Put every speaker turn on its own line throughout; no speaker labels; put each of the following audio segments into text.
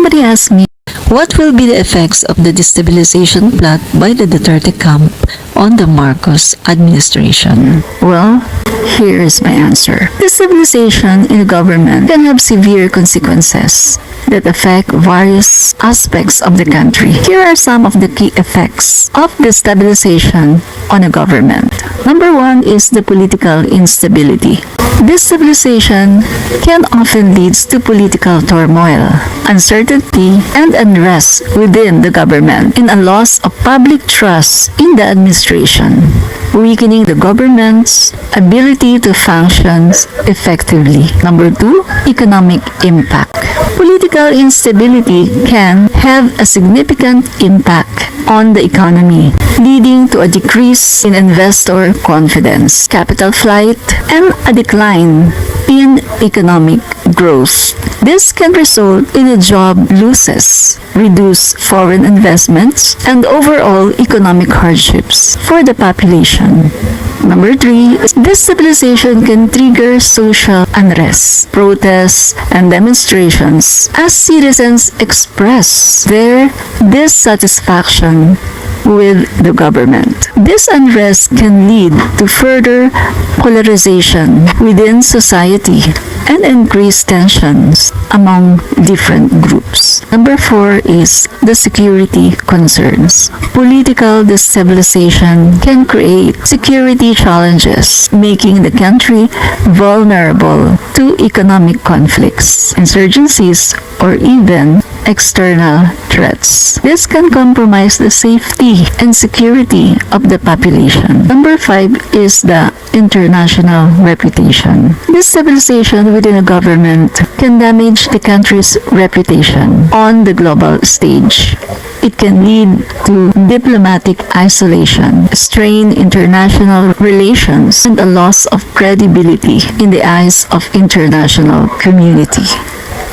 Somebody asked me, what will be the effects of the destabilization plot by the Duterte camp on the Marcos administration? Well, here is my answer. Destabilization in the government can have severe consequences that affect various aspects of the country. Here are some of the key effects of destabilization on a government. Number one is the political instability. Destabilization can often lead to political turmoil, uncertainty, and unrest within the government, and a loss of public trust in the administration, weakening the government's ability to function effectively. Number two, economic impact. Political instability can have a significant impact on the economy, leading to a decrease in investor confidence, capital flight, and a decline in economic growth. This can result in a job losses, reduced foreign investments, and overall economic hardships for the population. Number three, destabilization can trigger social unrest, protests, and demonstrations as citizens express their dissatisfaction with the government. This unrest can lead to further polarization within society and increased tensions among different groups. Number four is the security concerns. Political destabilization can create security challenges, making the country vulnerable to economic conflicts, insurgencies, or even external threats. This can compromise the safety and security of the population. Number five is the international reputation. Destabilization within a government can damage the country's reputation on the global stage. It can lead to diplomatic isolation, strain international relations, and a loss of credibility in the eyes of international community.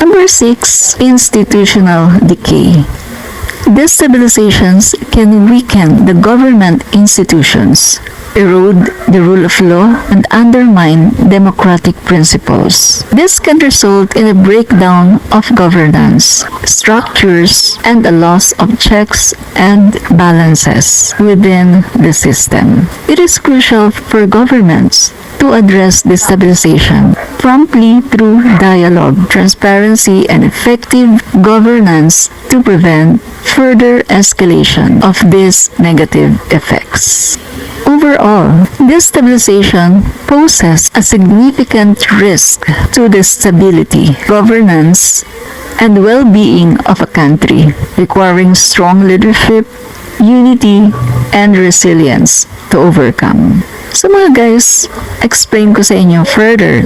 Number six, institutional decay. Destabilizations can weaken the government institutions, erode the rule of law, and undermine democratic principles. This can result in a breakdown of governance, structures, and a loss of checks and balances within the system. It is crucial for governments to address destabilization promptly through dialogue, transparency, and effective governance to prevent further escalation of these negative effects. Overall, destabilization poses a significant risk to the stability, governance, and well-being of a country, requiring strong leadership, unity, and resilience to overcome. So mga guys, explain ko sa inyo further.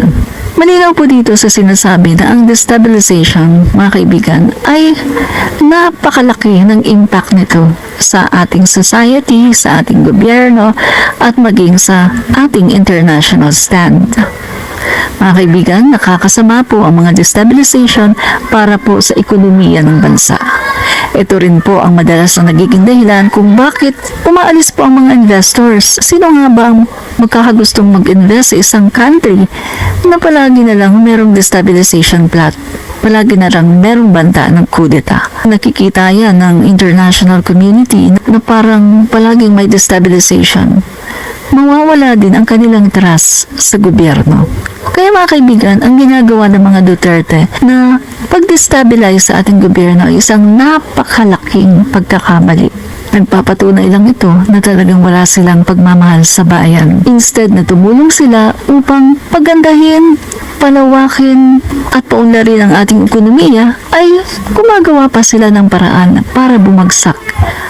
Malinaw po dito sa sinasabi na ang destabilization, mga kaibigan, ay napakalaki ng impact nito sa ating society, sa ating gobyerno, at maging sa ating international stand. Mga kaibigan, nakakasama po ang mga destabilization para po sa ekonomiya ng bansa. Ito rin po ang madalas na nagiging dahilan kung bakit umaalis po ang mga investors. Sino nga ba ang magkakagustong mag-invest sa isang country na palagi na lang merong destabilization plot? Palagi na lang merong banta ng kudeta. Nakikita yan ng international community na parang palaging may destabilization. Mawawala din ang kanilang trust sa gobyerno. Kaya mga kaibigan, ang ginagawa ng mga Duterte na pag-destabilize sa ating gobyerno ay isang napakalaking pagkakamali. Nagpapatunay lang ito na talagang wala silang pagmamahal sa bayan. Instead na tumulong sila upang pagandahin, palawakin at paunlarin ang ating ekonomiya, ay gumagawa pa sila ng paraan para bumagsak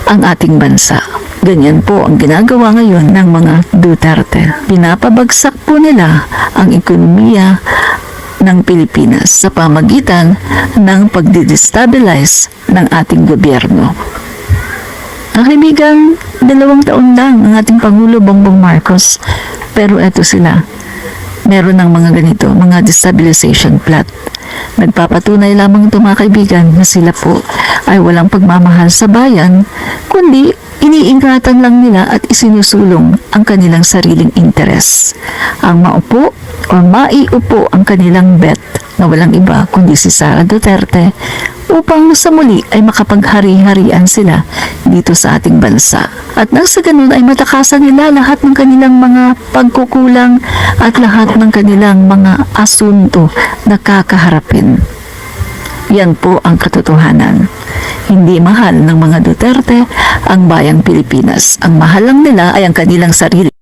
ang ating bansa. Ganyan po ang ginagawa ngayon ng mga Duterte. Pinapabagsak po nila ang ekonomiya ng Pilipinas sa pamagitan ng pagdidestabilize ng ating gobyerno. Ang kaibigan, 2 taon lang ang ating Pangulo Bongbong Marcos, pero eto sila. Meron ng mga ganito, mga destabilization plot. Nagpapatunay lamang ito mga kaibigan na sila po ay walang pagmamahal sa bayan, kundi iniingatan lang nila at isinusulong ang kanilang sariling interes. Ang maupo o maiupo ang kanilang bet na walang iba kundi si Sara Duterte upang sa muli ay makapaghari-harian sila dito sa ating bansa. At nang sa ganun ay matakasan nila lahat ng kanilang mga pagkukulang at lahat ng kanilang mga asunto na kakaharapin. Yan po ang katotohanan. Hindi mahal ng mga Duterte ang bayang Pilipinas. Ang mahal lang nila ay ang kanilang sarili.